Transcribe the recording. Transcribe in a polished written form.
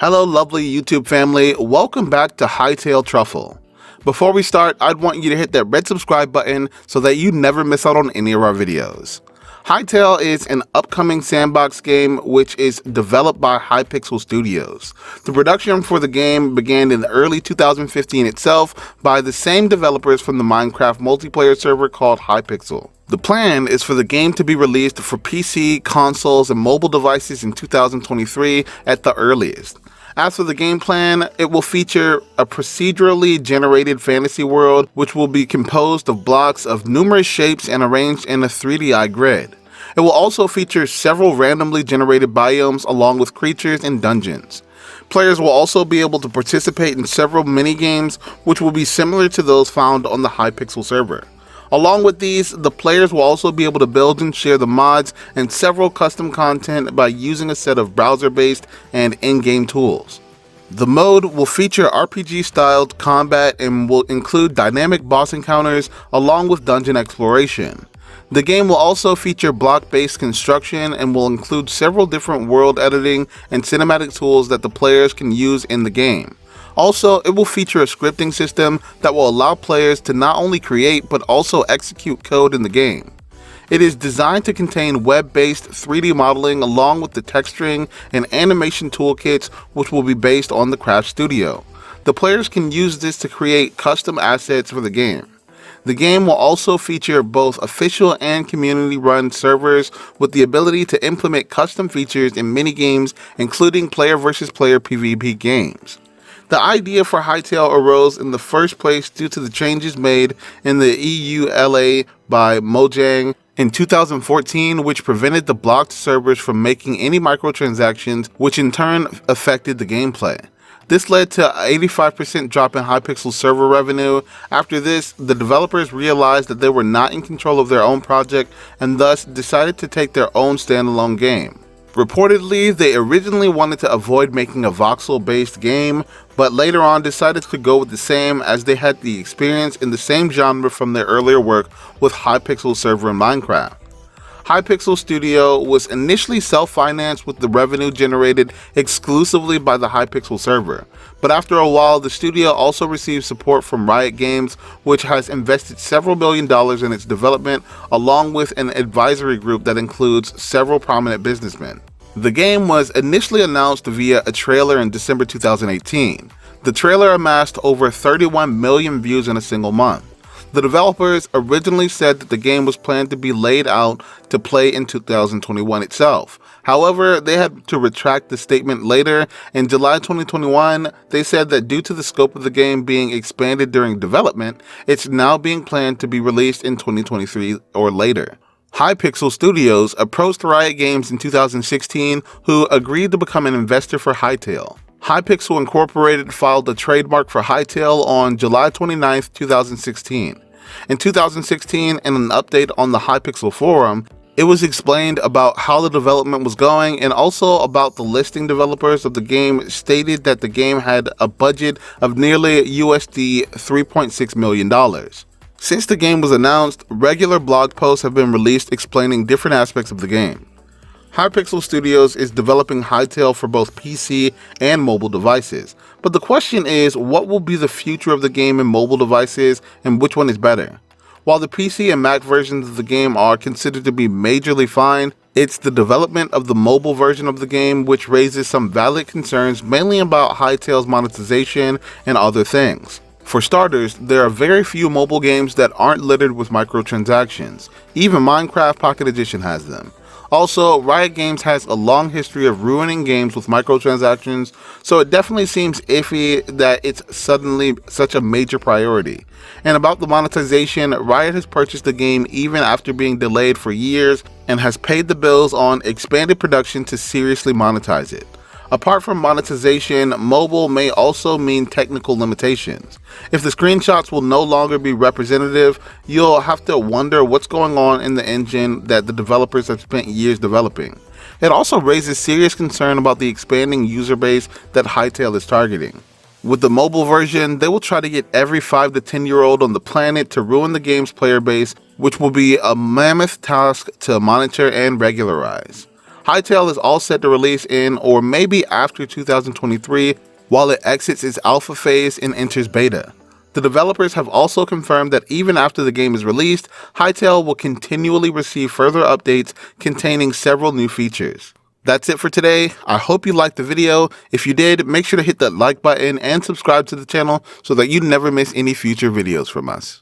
Hello lovely YouTube family, welcome back to Hytale Truffle. Before we start, I'd want you to hit that red subscribe button so that you never miss out on any of our videos. Hytale is an upcoming sandbox game which is developed by Hypixel Studios. The production for the game began in early 2015 itself by the same developers from the Minecraft multiplayer server called Hypixel. The plan is for the game to be released for PC, consoles, and mobile devices in 2023 at the earliest. As for the game plan, it will feature a procedurally generated fantasy world which will be composed of blocks of numerous shapes and arranged in a 3D grid. It will also feature several randomly generated biomes along with creatures and dungeons. Players will also be able to participate in several mini-games which will be similar to those found on the Hypixel server. Along with these, the players will also be able to build and share the mods and several custom content by using a set of browser-based and in-game tools. The mode will feature RPG-styled combat and will include dynamic boss encounters along with dungeon exploration. The game will also feature block-based construction and will include several different world editing and cinematic tools that the players can use in the game. Also, it will feature a scripting system that will allow players to not only create but also execute code in the game. It is designed to contain web-based 3D modeling along with the texturing and animation toolkits which will be based on the Craft Studio. The players can use this to create custom assets for the game. The game will also feature both official and community-run servers with the ability to implement custom features in minigames including player versus player PvP games. The idea for Hytale arose in the first place due to the changes made in the EULA by Mojang in 2014, which prevented the blocked servers from making any microtransactions, which in turn affected the gameplay. This led to an 85% drop in Hypixel server revenue. After this, the developers realized that they were not in control of their own project and thus decided to take their own standalone game. Reportedly, they originally wanted to avoid making a voxel-based game, but later on decided to go with the same as they had the experience in the same genre from their earlier work with Hypixel server in Minecraft. Hypixel Studio was initially self-financed with the revenue generated exclusively by the Hypixel server, but after a while the studio also received support from Riot Games, which has invested several $million in its development along with an advisory group that includes several prominent businessmen. The game was initially announced via a trailer in December 2018. The trailer amassed over 31 million views in a single month. The developers originally said that the game was planned to be laid out to play in 2021 itself. However, they had to retract the statement later. In July 2021, they said that due to the scope of the game being expanded during development, it's now being planned to be released in 2023 or later. Hypixel Studios approached Riot Games in 2016, who agreed to become an investor for Hytale. Hypixel Incorporated filed a trademark for Hytale on July 29, 2016. In 2016, in an update on the Hypixel forum, it was explained about how the development was going and also about the listing developers of the game stated that the game had a budget of nearly USD $3.6 million. Since the game was announced, regular blog posts have been released explaining different aspects of the game. Hypixel Studios is developing Hytale for both PC and mobile devices, but the question is, what will be the future of the game in mobile devices and which one is better? While the PC and Mac versions of the game are considered to be majorly fine, it's the development of the mobile version of the game which raises some valid concerns mainly about Hytale's monetization and other things. For starters, there are very few mobile games that aren't littered with microtransactions. Even Minecraft Pocket Edition has them. Also, Riot Games has a long history of ruining games with microtransactions, so it definitely seems iffy that it's suddenly such a major priority. And about the monetization, Riot has purchased the game even after being delayed for years and has paid the bills on expanded production to seriously monetize it. Apart from monetization, mobile may also mean technical limitations. If the screenshots will no longer be representative, you'll have to wonder what's going on in the engine that the developers have spent years developing. It also raises serious concern about the expanding user base that Hytale is targeting. With the mobile version, they will try to get every 5 to 10-year-old on the planet to ruin the game's player base, which will be a mammoth task to monitor and regularize. Hytale is all set to release in or maybe after 2023 while it exits its alpha phase and enters beta. The developers have also confirmed that even after the game is released, Hytale will continually receive further updates containing several new features. That's it for today. I hope you liked the video. If you did, make sure to hit that like button and subscribe to the channel so that you never miss any future videos from us.